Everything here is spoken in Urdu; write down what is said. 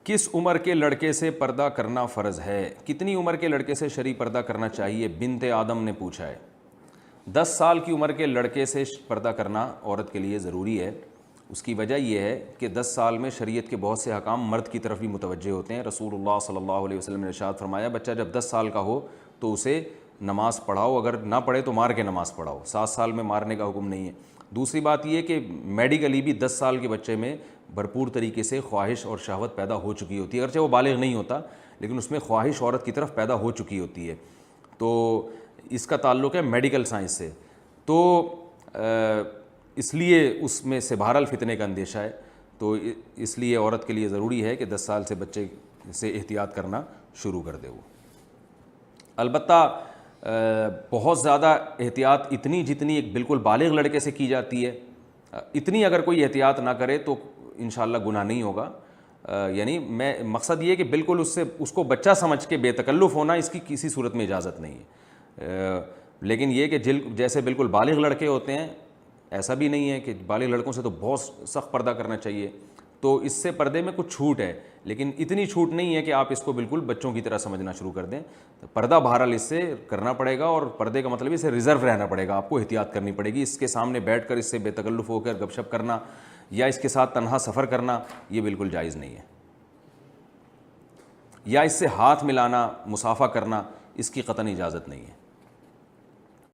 کس عمر کے لڑکے سے پردہ کرنا فرض ہے؟ کتنی عمر کے لڑکے سے شرعی پردہ کرنا چاہیے؟ بنت آدم نے پوچھا ہے۔ 10 سال کی عمر کے لڑکے سے پردہ کرنا عورت کے لیے ضروری ہے۔ اس کی وجہ یہ ہے کہ 10 سال میں شریعت کے بہت سے احکام مرد کی طرف بھی متوجہ ہوتے ہیں۔ رسول اللہ صلی اللہ علیہ وسلم نے ارشاد فرمایا، بچہ جب 10 سال کا ہو تو اسے نماز پڑھاؤ، اگر نہ پڑھے تو مار کے نماز پڑھاؤ۔ 7 سال میں مارنے کا حکم نہیں ہے۔ دوسری بات یہ کہ میڈیکلی بھی 10 سال کے بچے میں بھرپور طریقے سے خواہش اور شہوت پیدا ہو چکی ہوتی ہے، اگرچہ وہ بالغ نہیں ہوتا لیکن اس میں خواہش عورت کی طرف پیدا ہو چکی ہوتی ہے۔ تو اس کا تعلق ہے میڈیکل سائنس سے، تو اس لیے اس میں سے بہرحال فتنے کا اندیشہ ہے، تو اس لیے عورت کے لیے ضروری ہے کہ 10 سال سے بچے سے احتیاط کرنا شروع کر دے وہ۔ البتہ بہت زیادہ احتیاط اتنی جتنی ایک بالکل بالغ لڑکے سے کی جاتی ہے، اتنی اگر کوئی احتیاط نہ کرے تو انشاءاللہ گناہ نہیں ہوگا۔ یعنی میں مقصد یہ ہے کہ بالکل اس کو بچہ سمجھ کے بے تکلف ہونا، اس کی کسی صورت میں اجازت نہیں ہے۔ لیکن یہ کہ جیسے بالکل بالغ لڑکے ہوتے ہیں، ایسا بھی نہیں ہے کہ بالغ لڑکوں سے تو بہت سخت پردہ کرنا چاہیے، تو اس سے پردے میں کچھ چھوٹ ہے، لیکن اتنی چھوٹ نہیں ہے کہ آپ اس کو بالکل بچوں کی طرح سمجھنا شروع کر دیں۔ پردہ بہرحال اس سے کرنا پڑے گا، اور پردے کا مطلب اس سے ریزرو رہنا پڑے گا، آپ کو احتیاط کرنی پڑے گی۔ اس کے سامنے بیٹھ کر اس سے بے تکلف ہو کر گپ شپ کرنا یا اس کے ساتھ تنہا سفر کرنا یہ بالکل جائز نہیں ہے، یا اس سے ہاتھ ملانا، مصافحہ کرنا، اس کی قطعاً اجازت نہیں ہے۔